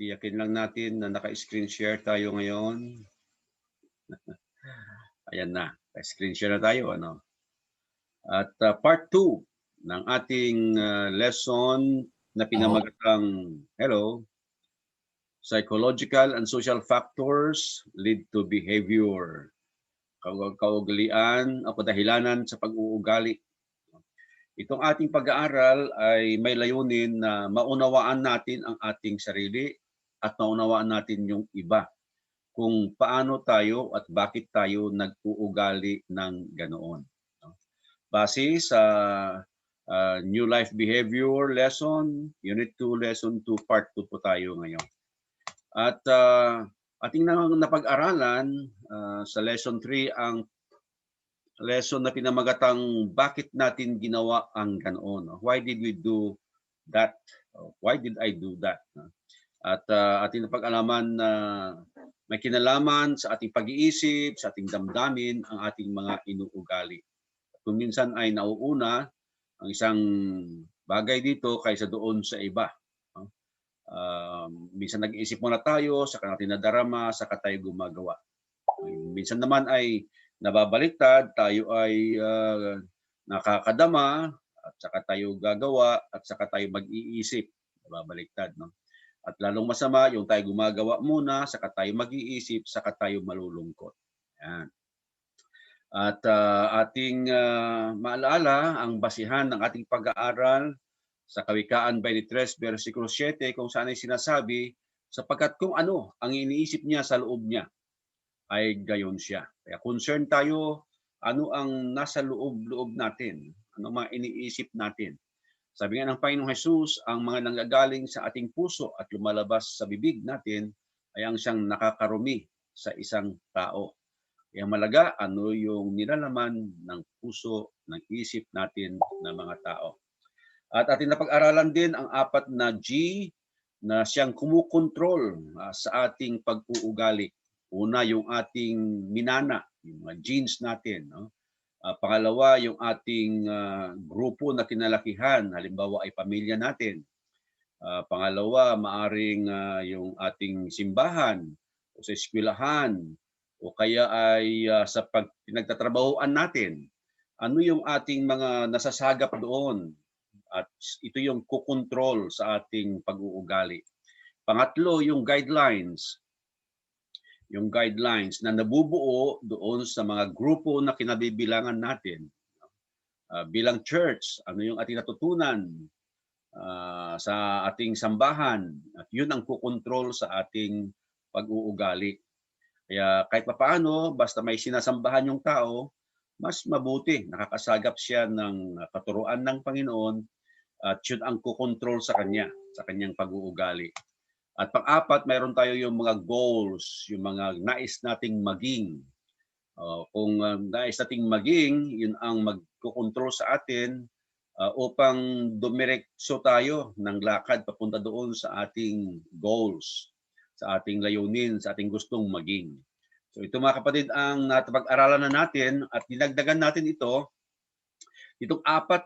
Tiyakin lang natin na naka-screen share tayo ngayon. Ayan na, naka-screen share na tayo. Ano? At part 2 ng ating lesson na pinamagatang, hello, Psychological and Social Factors Lead to Behavior. Kaugalian o kadahilanan sa pag-uugali. Itong ating pag-aaral ay may layunin na maunawaan natin ang ating sarili at maunawaan natin yung iba kung paano tayo at bakit tayo nag-uugali ng ganoon. Base sa New Life Behavior Lesson, Unit 2, Lesson 2, Part 2 po tayo ngayon. At ating napag-aralan sa Lesson 3 ang lesson na pinamagatang bakit natin ginawa ang ganoon. Why did we do that? Why did I do that? At ating napag-alaman na may kinalaman sa ating pag-iisip, sa ating damdamin, ang ating mga inuugali. Kung minsan ay nauuna ang isang bagay dito kaysa doon sa iba. Minsan nag-iisip muna tayo, saka natin nadarama, saka tayo gumagawa. Minsan naman ay nababaliktad, tayo ay nakakadama, at saka tayo gagawa, at saka tayo mag-iisip. Nababaliktad, no? At lalong masama, yung tayo gumagawa muna, saka tayo mag-iisip, saka tayo malulungkot. Yan. At ating maalala ang basihan ng ating pag-aaral sa Kawikaan 23, versikulo 7, kung saan ay sinasabi, sapagkat kung ano ang iniisip niya sa loob niya, ay gayon siya. Kaya concern tayo, ano ang nasa loob natin, ano mga iniisip natin. Sabi nga ng Panginoong Jesus, ang mga nanggagaling sa ating puso at lumalabas sa bibig natin ay ang siyang nakakarumi sa isang tao. Kaya malaga, ano yung nilalaman ng puso, ng isip natin ng mga tao. At ating napag-aralan din ang 4 na G na siyang kumukontrol sa ating pag-uugali. Una, yung ating minana, yung mga genes natin. No? Pangalawa, yung ating grupo na kinalakihan, halimbawa ay pamilya natin. Pangalawa, maaring yung ating simbahan o sa eskwelahan o kaya ay sa pinagtatrabahoan natin. Ano yung ating mga nasasagap doon? At ito yung kukontrol sa ating pag-uugali. Pangatlo, yung guidelines. Yung guidelines na nabubuo doon sa mga grupo na kinabibilangan natin. Bilang church, ano yung ating natutunan sa ating sambahan. At yun ang kukontrol sa ating pag-uugali. Kaya kahit papaano, basta may sinasambahan yung tao, mas mabuti, nakakasagap siya ng katuruan ng Panginoon at yun ang kukontrol sa kanya, sa kanyang pag-uugali. At pang-apat, mayroon tayo yung mga goals, yung mga nais nating maging. Kung nais nating maging, yun ang magkukontrol sa atin upang dumiretso tayo ng lakad papunta doon sa ating goals, sa ating layunin, sa ating gustong maging. So ito mga kapatid ang napag-aralan na natin at dinagdagan natin itong 4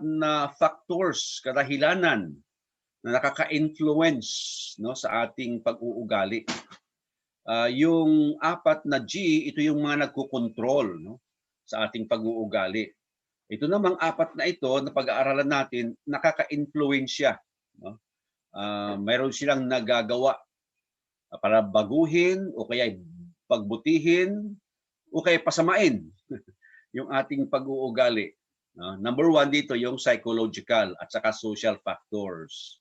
na factors, kadahilanan na nakaka-influence no, sa ating pag-uugali. Yung 4 na G, ito yung mga nagkukontrol no, sa ating pag-uugali. Ito namang 4 na ito na pag-aaralan natin, nakaka-influensya. No? Mayroon silang nagagawa para baguhin o kaya pagbutihin o kaya pasamain yung ating pag-uugali. Number 1 dito yung psychological at saka social factors.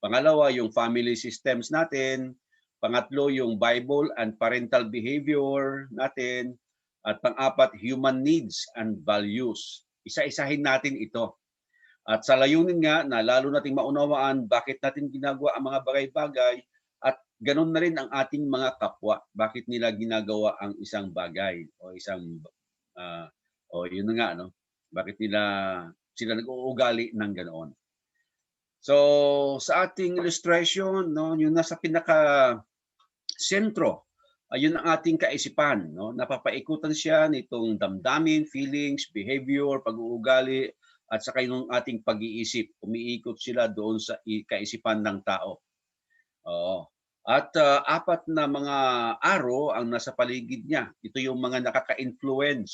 Pangalawa, yung family systems natin. Pangatlo, yung Bible and parental behavior natin. At pang-apat, human needs and values. Isa-isahin natin ito. At sa layunin nga na lalo nating maunawaan bakit natin ginagawa ang mga bagay-bagay at ganun na rin ang ating mga kapwa. Bakit nila ginagawa ang isang bagay o isang yun na nga, no? Bakit sila nag-uugali ng ganoon. So, sa ating illustration, no, yung nasa pinaka-sentro, yun ang ating kaisipan. No? Napapaikutan siya nitong damdamin, feelings, behavior, pag-uugali, at saka yung ating pag-iisip. Umiikot sila doon sa kaisipan ng tao. Oo. At apat na mga aro ang nasa paligid niya. Ito yung mga nakaka-influence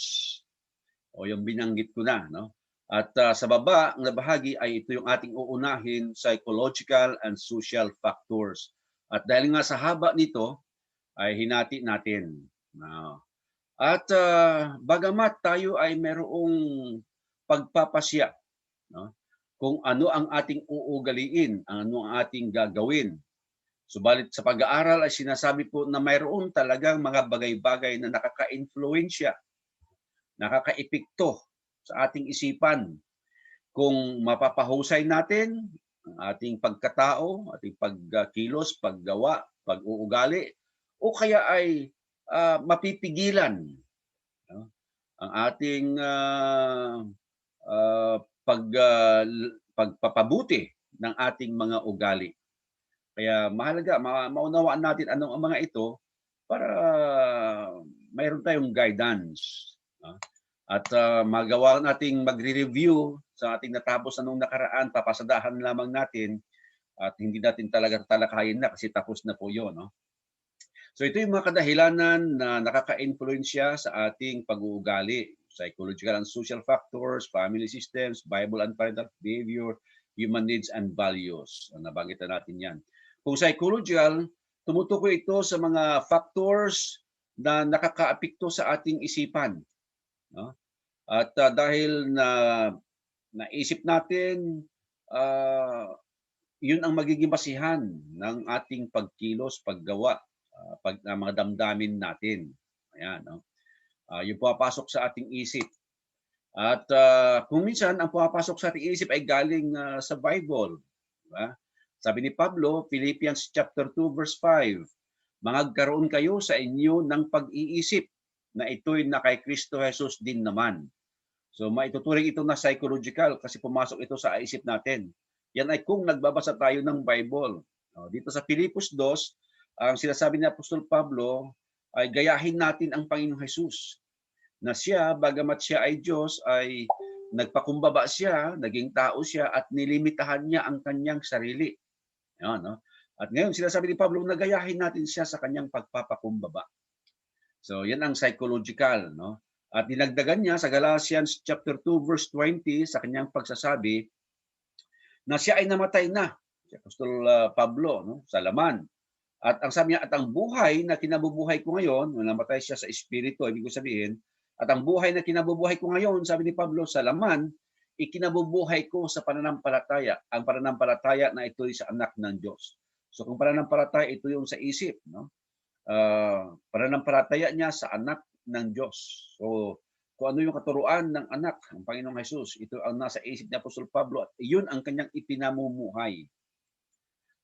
o yung binanggit ko na, no? At sa baba na bahagi ay ito yung ating uunahin, psychological and social factors. At dahil nga sa haba nito ay hinati natin. At bagamat tayo ay merong pagpapasya, no? Kung ano ang ating uugaliin, ano ang ating gagawin. Subalit sa pag-aaral ay sinasabi po na mayroon talagang mga bagay-bagay na nakaka-influensya, nakaka-epekto sa ating isipan. Kung mapapahusay natin ang ating pagkatao, ating pagkilos, paggawa, pag-uugali, o kaya ay mapipigilan, no? Ang ating pagpapabuti ng ating mga ugali. Kaya mahalaga maunawaan natin anong ang mga ito para mayroon tayong guidance, no? At magawa nating magre-review sa ating natapos na nung nakaraan, papasadahan lamang natin at hindi natin talaga talakayin na kasi tapos na po 'yon, no? So ito yung mga kadahilanan na nakaka-influensya sa ating pag-uugali. Psychological and social factors, family systems, Bible and parental behavior, human needs and values. Nabanggit na natin 'yan. Kung psychological, tumutukoy ito sa mga factors na nakakaapekto sa ating isipan, no? At dahil na naisip natin, yun ang magiging basihan ng ating pagkilos, paggawa, mga damdamin natin. Ayan, no? Yung pumapasok sa ating isip. At kung minsan ang pumapasok sa ating isip ay galing sa Bible, diba? Sabi ni Pablo, Philippians chapter 2 verse 5, "Magkaroon kayo sa inyo ng pag-iisip na ito'y na kay Kristo Jesus din naman." So maituturing ito na psychological kasi pumasok ito sa isip natin. Yan ay kung nagbabasa tayo ng Bible. Dito sa Filipos 2, ang sinasabi ni Apostol Pablo ay gayahin natin ang Panginoong Jesus. Na siya, bagamat siya ay Diyos, ay nagpakumbaba siya, naging tao siya, at nilimitahan niya ang kanyang sarili. Yan, no? At ngayon, sinasabi ni Pablo na gayahin natin siya sa kanyang pagpapakumbaba. So, yan ang psychological, no? At dinagdagan niya sa Galatians chapter 2 verse 20 sa kanyang pagsasabi na siya ay namatay na, si Apostol Pablo, no, sa laman. At ang sabi niya, at ang buhay na kinabubuhay ko ngayon, nung namatay siya sa espiritu, ibig ko sabihin, at ang buhay na kinabubuhay ko ngayon, sabi ni Pablo, sa laman, ikinabubuhay ko sa pananampalataya. Ang pananampalataya na ito'y sa anak ng Diyos. So kung pananampalataya, ito yung sa isip, no? Pananampalataya niya sa anak ng Diyos. So, kung ano yung katuruan ng anak ng Panginoong Jesus, ito ang nasa isip ni Apostol Pablo at iyon ang kanyang ipinamumuhay.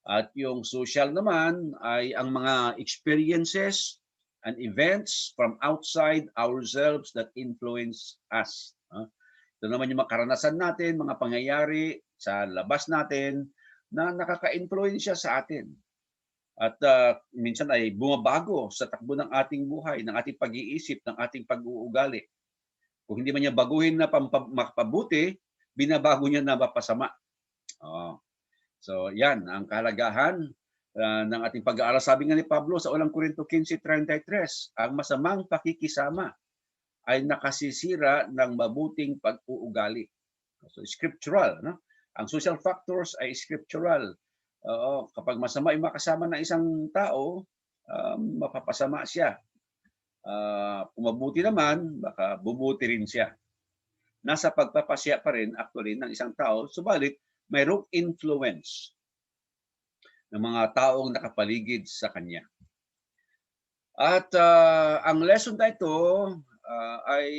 At yung social naman ay ang mga experiences and events from outside ourselves that influence us. Ito naman yung mga karanasan natin, mga pangyayari sa labas natin na nakaka-influensya sa atin. At minsan ay bumabago sa takbo ng ating buhay, ng ating pag-iisip, ng ating pag-uugali. Kung hindi man niya baguhin na makapabuti, binabago niya na mapasama. So yan ang kahalagahan ng ating pag-aaral. Sabi nga ni Pablo sa unang Korinto 15:33, ang masamang pakikisama ay nakasisira ng mabuting pag-uugali. So scriptural, no? Ang social factors ay scriptural. Kapag masama yung makasama ng isang tao, mapapasama siya. Kung mabuti naman, baka bubuti rin siya. Nasa pagpapasya pa rin actually ng isang tao, subalit mayroong influence ng mga taong nakapaligid sa kanya. At ang lesson na ito ay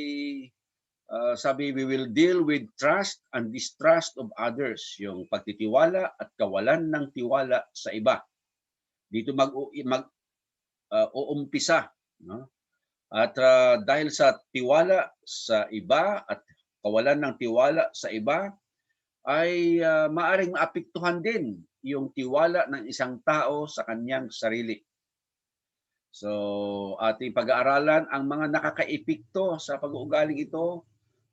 sabi, we will deal with trust and distrust of others, yung pagtitiwala at kawalan ng tiwala sa iba. Dito uumpisa, no? At dahil sa tiwala sa iba at kawalan ng tiwala sa iba, ay maaring maapektuhan din yung tiwala ng isang tao sa kanyang sarili. So, ating pag-aaralan ang mga nakakaepekto sa pag-uugaling ito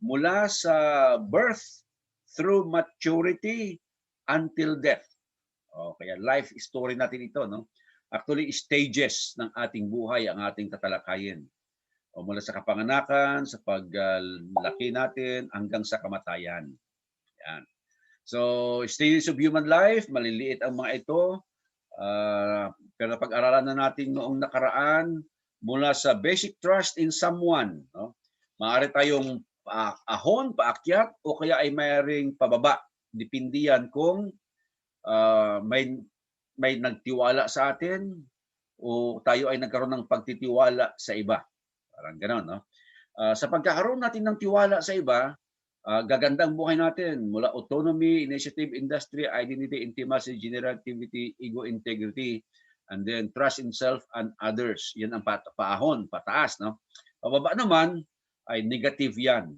mula sa birth through maturity until death. Kaya life story natin ito, no? actually stages ng ating buhay ang ating tatalakayin. O mula sa kapanganakan, sa paglaki natin, hanggang sa kamatayan. Yan. So, stages of human life, maliliit ang mga ito. Pero pag-aralan na natin noong nakaraan, mula sa basic trust in someone, no? Maaari tayong ahon, paakyat, o kaya ay mayroong pababa. Depende yan kung may nagtiwala sa atin o tayo ay nagkaroon ng pagtitiwala sa iba. Parang gano'n, no? Sa pagkakaroon natin ng tiwala sa iba, gaganda ang buhay natin mula autonomy, initiative, industry, identity, intimacy, generativity, ego, integrity, and then trust in self and others. Yan ang paahon, pataas, no? Pababa naman ay negative yan.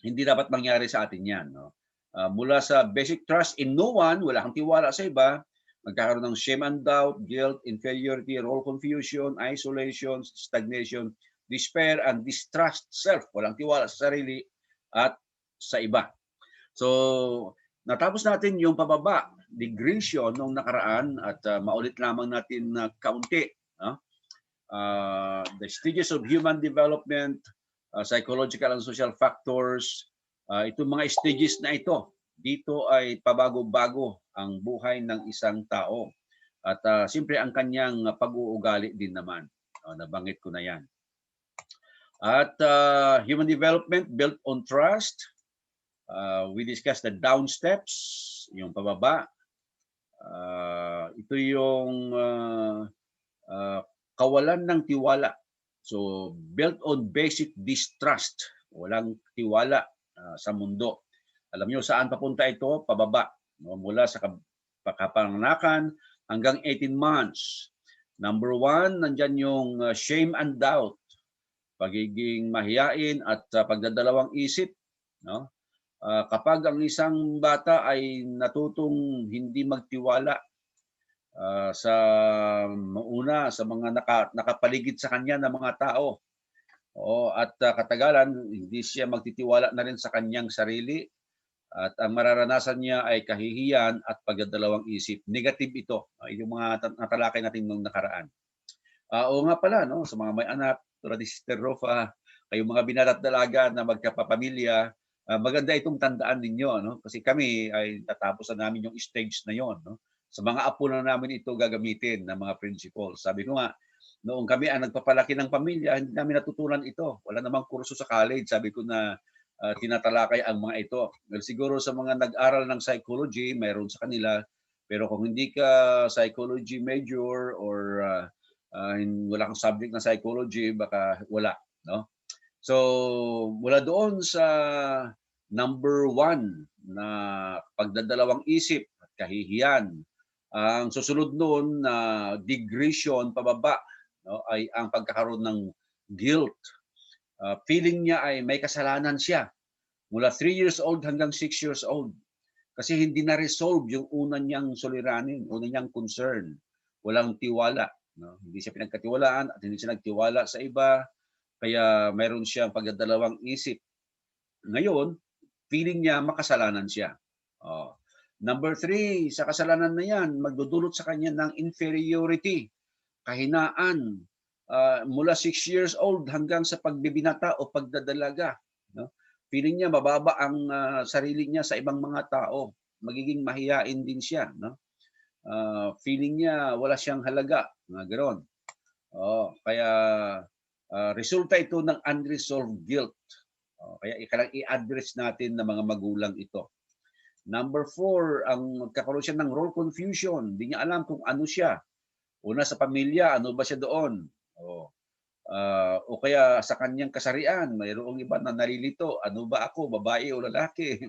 Hindi dapat mangyari sa atin yan, no? Mula sa basic trust in no one, wala kang tiwala sa iba, magkakaroon ng shame and doubt, guilt, inferiority, role confusion, isolation, stagnation, despair, and distrust self. Walang tiwala sa sarili at sa iba. So, natapos natin yung pababa, digression nung nakaraan at maulit lamang natin na kaunti. The stages of human development, psychological and social factors, itong mga stages na ito, dito ay pabago-bago ang buhay ng isang tao. At siyempre ang kanyang pag-uugali din naman. Nabanggit ko na yan. At human development built on trust. We discussed the down steps, yung pababa. Ito yung kawalan ng tiwala. So, built on basic distrust. Walang tiwala sa mundo. Alam niyo saan papunta ito? Pababa. Mula sa kapanganakan hanggang 18 months. Number 1, nandyan yung shame and doubt. Pagiging mahiyain at pagdadalawang isip. No? Kapag ang isang bata ay natutong hindi magtiwala sa mauna sa mga nakapaligid sa kanya na mga tao. At katagalan, hindi siya magtitiwala na rin sa kanyang sarili at ang mararanasan niya ay kahihiyan at pagdadalawang isip. Negative ito. Yung mga natalakay natin nung nakaraan. Oo nga pala, no? Sa mga may anak, tulad ni Sister Rofa, kayong mga binat at dalaga na magkapapamilya, maganda itong tandaan ninyo, no? Kasi kami ay tatapos na namin yung stage na yon, no? Sa mga apo na namin ito gagamitin ng mga principles. Sabi ko nga, noong kami ang nagpapalaki ng pamilya, hindi namin natutunan ito. Wala namang kurso sa college. Sabi ko na tinatalakay ang mga ito. Well, siguro sa mga nag-aral ng psychology, mayroon sa kanila. Pero kung hindi ka psychology major or wala kang subject na psychology, baka wala, no? So, mula doon sa number 1 na pagdadalawang isip at kahihiyan, ang susunod noon na digression pababa, no, ay ang pagkakaroon ng guilt. Feeling niya ay may kasalanan siya mula 3 years old hanggang 6 years old. Kasi hindi na-resolve yung una niyang suliranin, una niyang concern. Walang tiwala. No? Hindi siya pinagkatiwalaan at hindi siya nagtiwala sa iba. Kaya mayroon siyang pagdadalawang isip. Ngayon, feeling niya makasalanan siya. Number 3, sa kasalanan na yan, magdudulot sa kanya ng inferiority, kahinaan, mula 6 years old hanggang sa pagbibinata o pagdadalaga. No? Feeling niya mababa ang sarili niya sa ibang mga tao. Magiging mahiyain din siya. No? Feeling niya wala siyang halaga. Ganoon. Kaya resulta ito ng unresolved guilt. Kaya ikalang i-address natin ng mga magulang ito. Number 4, ang magkakaroon siya ng role confusion. Hindi niya alam kung ano siya. Una sa pamilya, ano ba siya doon? O kaya sa kanyang kasarian, mayroong iba na nalilito. Ano ba ako, babae o lalaki?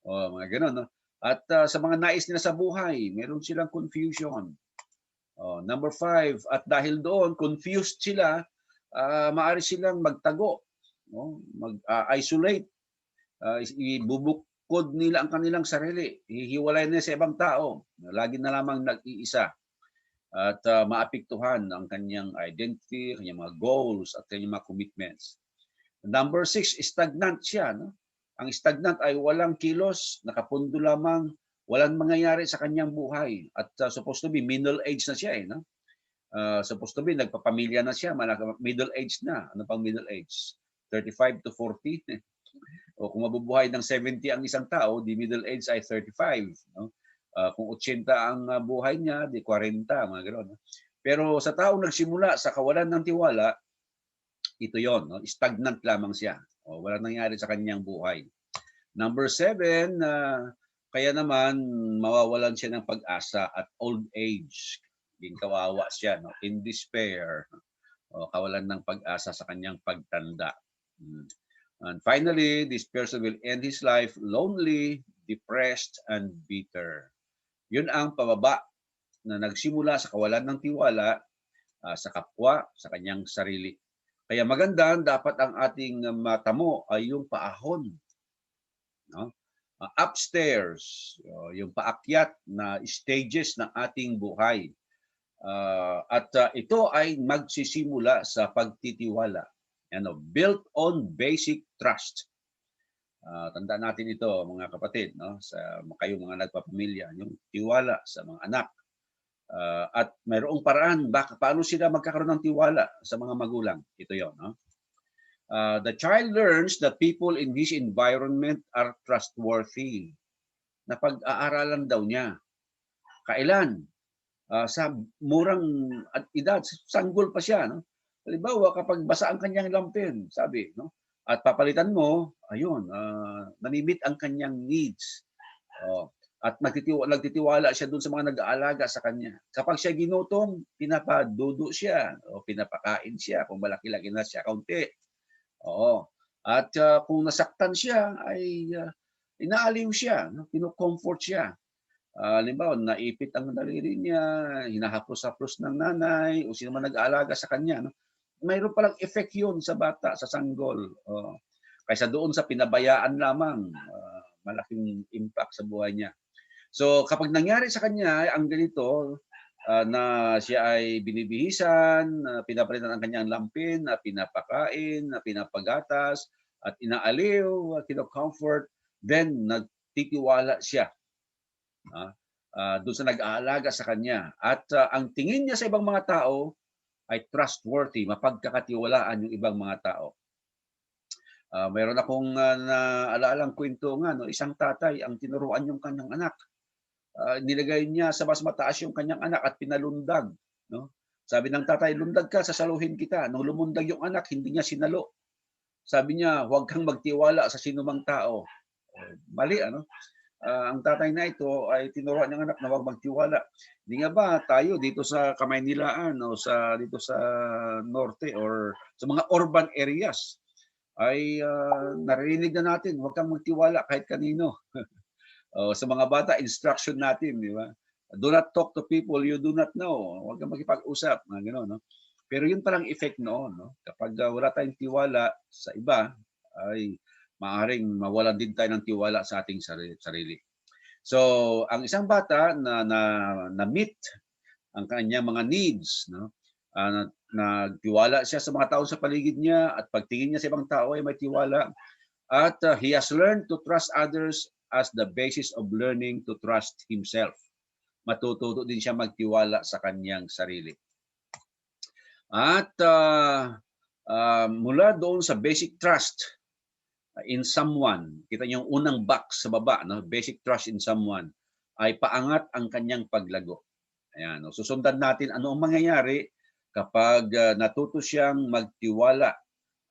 Mga ganun. No? At sa mga nais nila sa buhay, mayroon silang confusion. Number 5, at dahil doon, confused sila, maaari silang magtago, no? Mag-isolate, ibubukod nila ang kanilang sarili, hihiwalay nila sa ibang tao, lagi na lamang nag-iisa. At maapektuhan ang kanyang identity, kanyang mga goals, at kanyang mga commitments. Number 6, stagnant siya. No? Ang stagnant ay walang kilos, nakapundo lamang, walang mangyayari sa kanyang buhay. At supposed to be middle age na siya. No? Supposed to be, nagpapamilya na siya, middle age na. Ano pang middle age? 35 to 40. O kung mabubuhay ng 70 ang isang tao, di middle age ay 35. No? Kung 80 ang buhay niya, di 40, mga gano'n. No? Pero sa taong nagsimula sa kawalan ng tiwala, ito yon, no? Stagnant lamang siya. O, wala nangyari sa kanyang buhay. Number 7, kaya naman mawawalan siya ng pag-asa at old age. Din kawawa siya, no? In despair, o kawalan ng pag-asa sa kanyang pagtanda. And finally, this person will end his life lonely, depressed, and bitter. Yun ang pababa na nagsimula sa kawalan ng tiwala sa kapwa, sa kanyang sarili. Kaya maganda, dapat ang ating matamo ay yung paahon. No? Upstairs, yung paakyat na stages ng ating buhay. At ito ay magsisimula sa pagtitiwala. Built on basic trust. Tandaan natin ito, mga kapatid, no? Sa kayong mga nagpapamilya, yung tiwala sa mga anak. At mayroong paraan, paano sila magkakaroon ng tiwala sa mga magulang. Ito yon, no? The child learns that people in his environment are trustworthy. Napag-aaralan daw niya. Kailan? Sa murang edad, sanggol pa siya, no? Halimbawa, kapag basa ang kanyang lampin, sabi, no? At papalitan mo, ayun, namimit ang kanyang needs. At nagtitiwala siya doon sa mga nag-aalaga sa kanya. Kapag siya ginutom, pinapadudo siya, o pinapakain siya, kung malaki-laki na siya, kaunti. Oo. At kung nasaktan siya, ay inaaliw siya, no? Kino-comfort siya. Halimbawa, naipit ang daliri niya, hinahaplos-haplos ng nanay, o sino man nag-aalaga sa kanya. No? Mayroon palang effect yun sa bata, sa sanggol. Kaysa doon sa pinabayaan lamang, malaking impact sa buhay niya. So kapag nangyari sa kanya ang ganito, na siya ay binibihisan, pinapalitan ang kanyang lampin, na pinapakain, na pinapagatas, at inaaliw, kino-comfort, then nagtitiwala siya doon sa nag-aalaga sa kanya. At ang tingin niya sa ibang mga tao ay trustworthy, mapagkakatiwalaan yung ibang mga tao. Mayroon akong naalalang kwento nga, no? Isang tatay ang tinuruan yung kanyang anak. Nilagay niya sa mas mataas yung kanyang anak at pinalundag. No? Sabi ng tatay, lundag ka, sasaluhin kita. Nung lumundag yung anak, hindi niya sinalo. Sabi niya, huwag kang magtiwala sa sinumang tao. Mali, ano? Ang tatay na ito ay tinuruan ng anak na huwag magtiwala. Hindi nga ba tayo dito sa Kamaynilaan o dito sa norte or sa mga urban areas ay narinig na natin, huwag kang magtiwala kahit kanino. Sa mga bata, instruction natin, di ba? Do not talk to people you do not know. Huwag kang makipag-usap, mga gano'n, no? Pero yun palang effect noon, no? Kapag wala tayong tiwala sa iba, ay maaaring mawalan din tayo ng tiwala sa ating sarili. So, ang isang bata na meet ang kanyang mga needs, no? Nagtiwala siya sa mga tao sa paligid niya at pagtingin niya sa ibang tao ay may tiwala. At he has learned to trust others as the basis of learning to trust himself. Matututo din siya magtiwala sa kanyang sarili. At mula doon sa basic trust in someone, kita niyo yung unang box sa baba, no? Basic trust in someone, ay paangat ang kanyang paglago. Ayan, no? Susundan natin ano ang mangyayari kapag natuto siyang magtiwala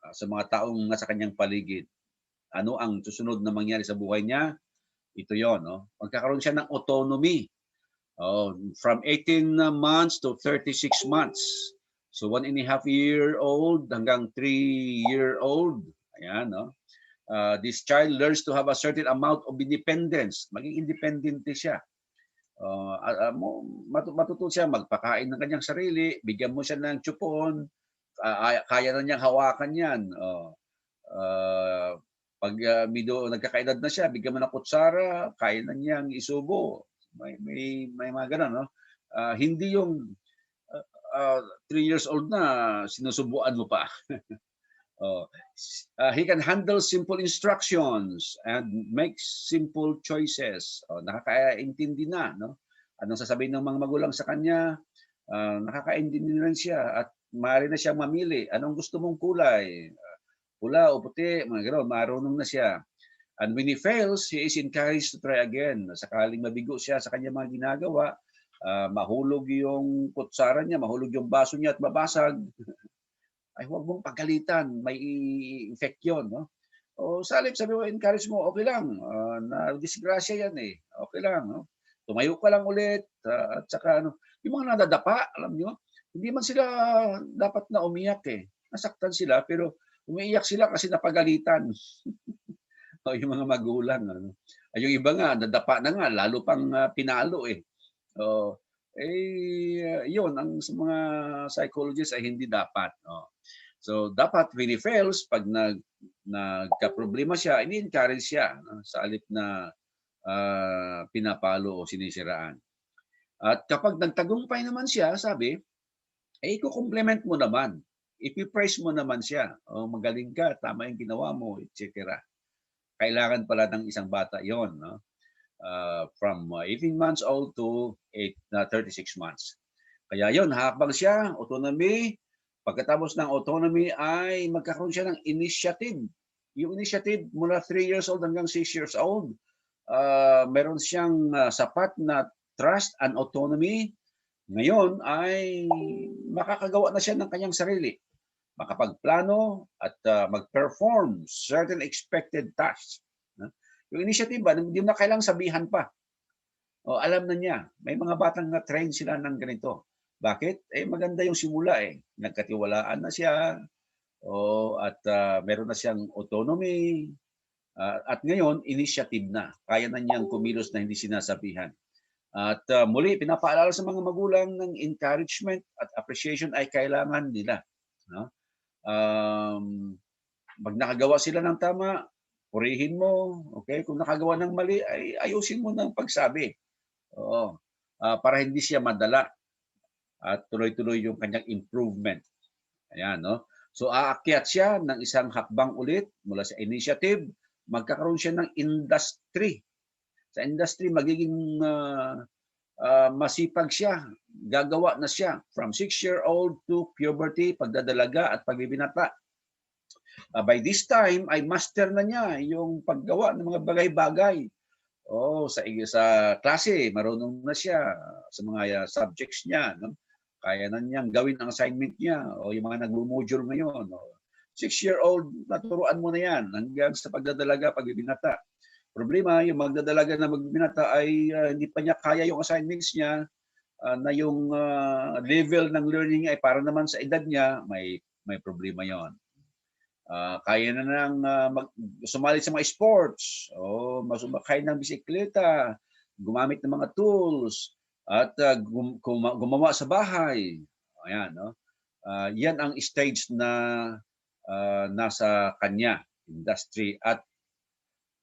sa mga taong nasa kanyang paligid. Ano ang susunod na mangyari sa buhay niya? Ito yon, no? Magkakaroon siya ng autonomy. From 18 months to 36 months. So 1.5-year-old hanggang 3-year-old. Ayan, no? This child learns to have a certain amount of independence. Maging independent siya. Matuto siya magpakain ng kanyang sarili, bigyan mo siya ng tsupon, kaya na niyang hawakan yan. Pag nagkakaedad na siya, bigyan mo ng kutsara, kaya na niyang isubo. May mga ganun, no? Hindi yung 3 years old na sinusubuan mo pa. He can handle simple instructions and make simple choices. Nakakaintindi na, no? Anong sasabihin ng mga magulang sa kanya? nakaka-engineer rin siya at maaari na siyang mamili. Anong gusto mong kulay? Pula o puti, mga gano'n. Marunong na siya. And when he fails, he is encouraged to try again. Sakaling mabigo siya sa kanyang mga ginagawa, mahulog yung kutsara niya, mahulog yung baso niya at mabasag, ay huwag mong pagalitan, may effect yun. No? O sa halip, sabi mo, encourage mo, okay lang, na-disgrasya yan eh, okay lang. No? Tumayo ka lang ulit, at saka ano, yung mga nadadapa, alam niyo, hindi man sila dapat na umiyak eh. Nasaktan sila, pero umiiyak sila kasi napagalitan. O yung mga magulang. Ano? Ay, yung iba nga, nadapa na nga, lalo pang pinalo eh. Yun, ang sa mga psychologists ay hindi dapat. So, dapat when he fails, pag nagka-problema siya, ini-encourage siya sa alip na pinapalo o sinisiraan. At kapag nagtagumpay naman siya, sabi, i-compliment mo naman. Ipi-praise mo naman siya. Magaling ka, tama yung ginawa mo, etc. Kailangan pala ng isang bata yon, no? From 18 months old to 36 months. Kaya yon, habang siya, autonomy, pagkatapos ng autonomy ay magkakaroon siya ng initiative. Yung initiative mula 3 years old hanggang 6 years old, meron siyang sapat na trust and autonomy. Ngayon ay makakagawa na siya ng kanyang sarili. Makapagplano at mag-perform certain expected tasks. Yung initiative ba, hindi na kailangang sabihan pa. Alam na niya. May mga batang na-train sila ng ganito. Bakit? Maganda yung simula eh. Nagkatiwalaan na siya. At meron na siyang autonomy. At ngayon, initiative na. Kaya na niyang kumilos na hindi sinasabihan. At muli, pinapaalala sa mga magulang ng encouragement at appreciation ay kailangan nila. Pag nakagawa sila ng tama, purihin mo. Okay? Kung nakagawa ng mali, ay ayusin mo ng pagsabi. Para hindi siya madala at tuloy-tuloy yung kanyang improvement. Ayan, no? So, aakyat siya ng isang hakbang ulit mula sa initiative, magkakaroon siya ng industry. Sa industry, magiging masipag siya. Gagawa na siya from 6-year-old to puberty, pagdadalaga at pagbibinata. By this time, ay master na niya yung paggawa ng mga bagay-bagay. Sa klase, marunong na siya sa mga subjects niya. No? Kaya na niyang gawin ang assignment niya o yung mga nag-module ngayon. 6-year-old, naturuan mo na yan hanggang sa pagdadalaga, pagbibinata. Problema, yung magdadalaga na magbibinata ay hindi pa niya kaya yung assignments niya na yung level ng learning ay para naman sa edad niya, may problema yon. Kaya na nang sumali sa mga sports, masumakay ng bisikleta, gumamit ng mga tools, at gumawa sa bahay. Ayan, no? Yan ang stage na nasa kanya, industry. At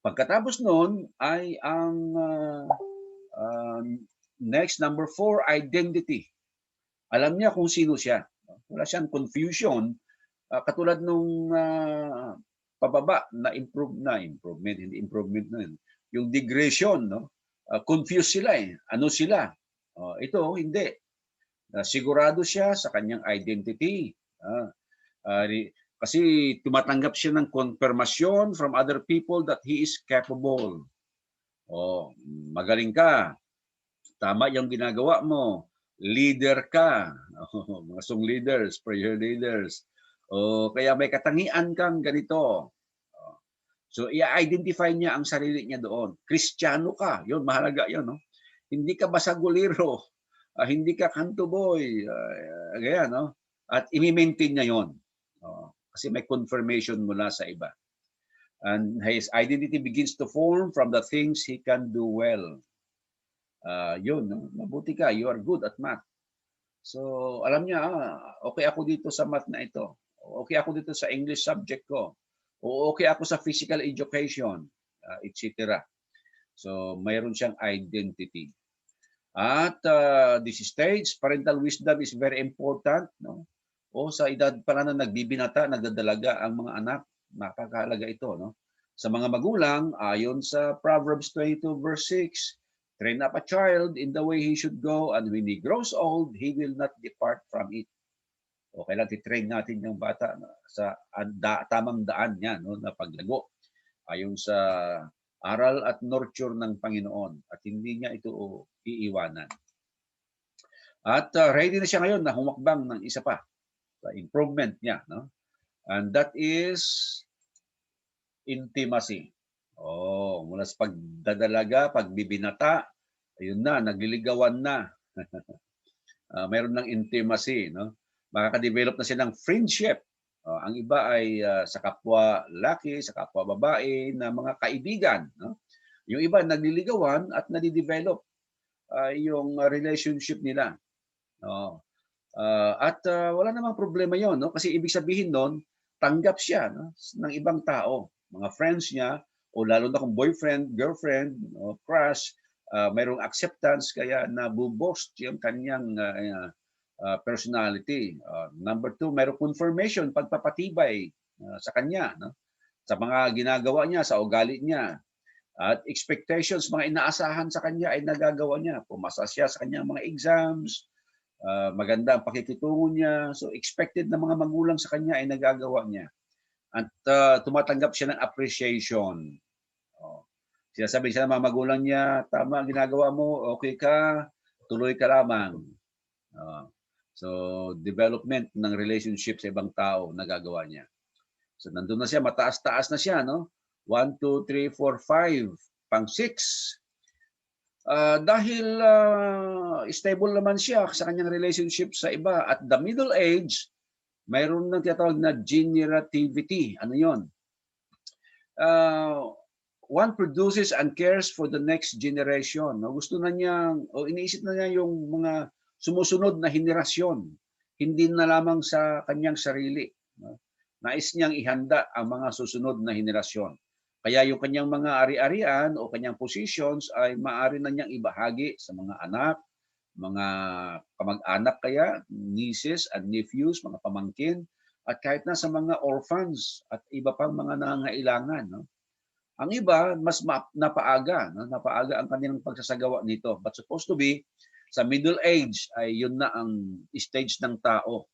pagkatapos noon ay ang next, number 4, identity. Alam niya kung sino siya. Wala siyang confusion. Katulad nung pababa na improvement, hindi improvement na yun. Yung digression, no? Confused sila eh. Ano sila? Ito, hindi. Sigurado siya sa kanyang identity. Kasi tumatanggap siya ng confirmation from other people that he is capable. Magaling ka. Tama yung ginagawa mo. Leader ka. Mga song leaders, prayer leaders. Kaya may katangian kang ganito. So, i-identify niya ang sarili niya doon. Kristiyano ka. Yun, mahalaga yun. No? Hindi ka basaguliro. Hindi ka kanto boy. Ganyan, no? At i-maintain niya yun. Kasi may confirmation mula sa iba. And his identity begins to form from the things he can do well. Yun, no? Mabuti ka. You are good at math. So, alam niya, okay ako dito sa math na ito. Okay ako dito sa English subject ko. O okay ako sa physical education, etc. So, mayroon siyang identity. At this stage, parental wisdom is very important. No? Sa edad pa na nagbibinata, nagdadalaga ang mga anak, nakakahalaga ito. No? Sa mga magulang, ayon sa Proverbs 22 verse 6, Train up a child in the way he should go, and when he grows old, he will not depart from it. O kailan titrain natin yung bata sa tamang daan niya, no, na paglago ayon sa aral at nurture ng Panginoon, at hindi niya ito iiwanan. At ready na siya ngayon na humakbang ng isa pa sa improvement niya, no? And that is intimacy. Mula sa pagdadalaga, pagbibinata, ayun na, nagliligawan na. Mayroon ng intimacy, no? Makaka-develop na siya ng friendship. Ang iba ay sa kapwa laki, sa kapwa babae, na mga kaibigan, no? Yung iba nagliligawan at nadidevelop yung relationship nila. At wala namang problema yon, no? Kasi ibig sabihin nun, tanggap siya, no, ng ibang tao, mga friends niya, o lalo na kung boyfriend, girlfriend, crush, mayroong acceptance, kaya nabubost yung kanyang personality. Number 2, mayroong confirmation, pagpapatibay sa kanya, no? Sa mga ginagawa niya, sa ugali niya. At expectations, mga inaasahan sa kanya ay nagagawa niya. Pumasa siya sa kanyang mga exams, maganda ang pakikitungo niya. So expected na mga magulang sa kanya ay nagagawa niya. At tumatanggap siya ng appreciation. Sinasabi siya ng mga magulang niya, tama ang ginagawa mo, okay ka, tuloy ka lamang. So development ng relationship sa ibang tao nagagawa niya. So nandun na siya, mataas-taas na siya, no? 1, 2, 3, 4, 5, pang 6. Dahil stable naman siya sa kanyang relationship sa iba. At the middle age, mayroon nang tinatawag na generativity. Ano yon? One produces and cares for the next generation. Gusto na niya, o iniisip na niya yung mga sumusunod na henerasyon. Hindi na lamang sa kanyang sarili. Nais niyang ihanda ang mga susunod na henerasyon. Kaya yung kanyang mga ari-arian o kanyang positions ay maaari na niyang ibahagi sa mga anak, mga kamag-anak kaya, nieces and nephews, mga pamangkin, at kahit na sa mga orphans at iba pang mga nangangailangan. No? Ang iba, mas napaaga. No? Napaaga ang kanilang pagsasagawa nito. But supposed to be, sa middle age, ay yun na ang stage ng tao.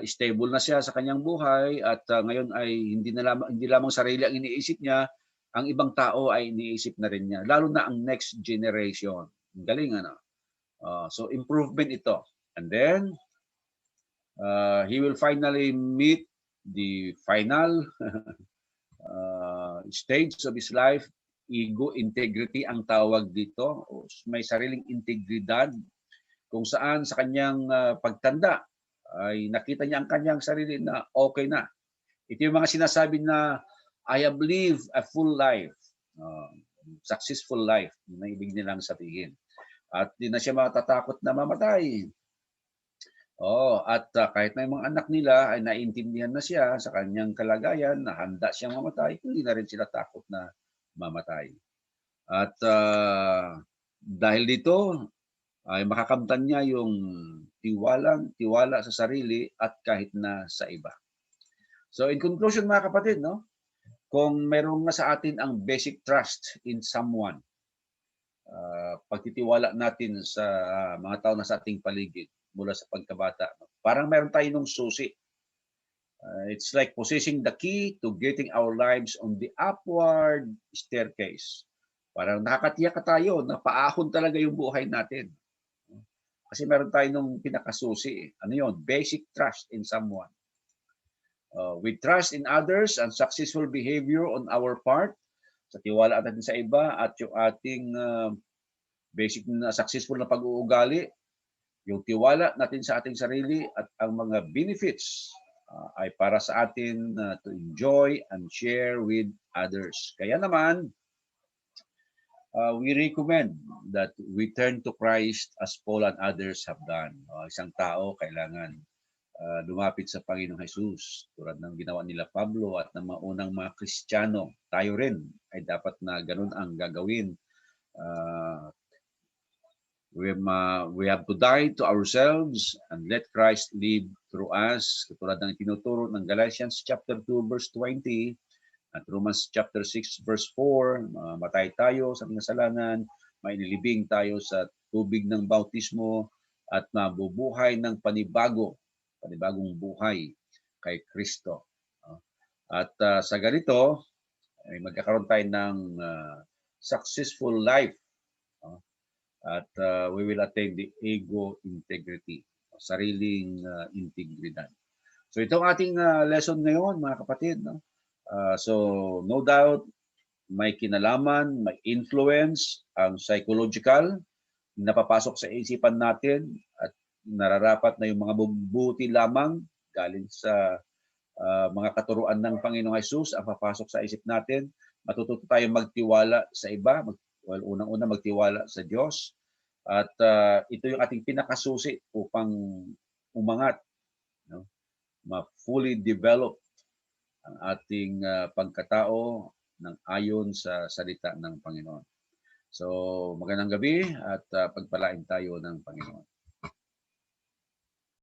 Stable na siya sa kanyang buhay at ngayon ay hindi lamang sarili ang iniisip niya, ang ibang tao ay iniisip na rin niya, lalo na ang next generation. Galing, ano? So improvement ito. And then he will finally meet the final stage of his life. Ego integrity ang tawag dito. May sariling integridad kung saan sa kanyang pagtanda ay nakita niya ang kanyang sarili na okay na. Ito yung mga sinasabi na I have lived a full life, successful life, na ibig nilang sabihin. At di na siya matatakot na mamatay. At kahit na yung mga anak nila ay naiintindihan na siya sa kanyang kalagayan, na handa siyang mamatay, hindi na rin sila takot na mamatay. At dahil dito, ay makakamtan niya yung tiwala sa sarili at kahit na sa iba. So in conclusion, mga kapatid, no, kung meron na sa atin ang basic trust in someone, pagtitiwala natin sa mga tao na sa ating paligid mula sa pagkabata, parang meron tayo nung susi. It's like possessing the key to getting our lives on the upward staircase. Parang nakakatiyak ka tayo na paahon talaga yung buhay natin. Kasi meron tayo nung pinakasusi. Ano yun? Basic trust in someone. With trust in others and successful behavior on our part, sa tiwala natin sa iba at yung ating basic na successful na pag-uugali, yung tiwala natin sa ating sarili at ang mga benefits ay para sa atin to enjoy and share with others. Kaya naman, we recommend that we turn to Christ as Paul and others have done. Isang tao kailangan lumapit sa Panginoong Jesus tulad ng ginawa nila Pablo at ng mga unang mga Kristiyano. Tayo rin ay dapat na ganun ang gagawin. We have to die to ourselves and let Christ live through us. Tulad ng tinuturo ng Galatians chapter 2 verse 20 at Romans chapter 6 verse 4, matay tayo sa kasalanan, Maililibing tayo sa tubig ng bautismo at mabubuhay ng panibagong buhay kay Kristo. At sa ganito, ay magkakaroon tayo ng successful life. At we will attain the ego integrity, sariling integridad. So itong ating lesson ngayon, mga kapatid. No? So no doubt, may kinalaman, may influence ang psychological napapasok sa isipan natin at nararapat na yung mga bubuti lamang galing sa mga katuruan ng Panginoong Hesus ang papasok sa isip natin. Matututo tayong magtiwala sa iba, unang-una magtiwala sa Diyos. At ito yung ating pinakasusi upang umangat, no? Ma-fully develop ang ating pagkatao ng ayon sa salita ng Panginoon. So magandang gabi at pagpalain tayo ng Panginoon.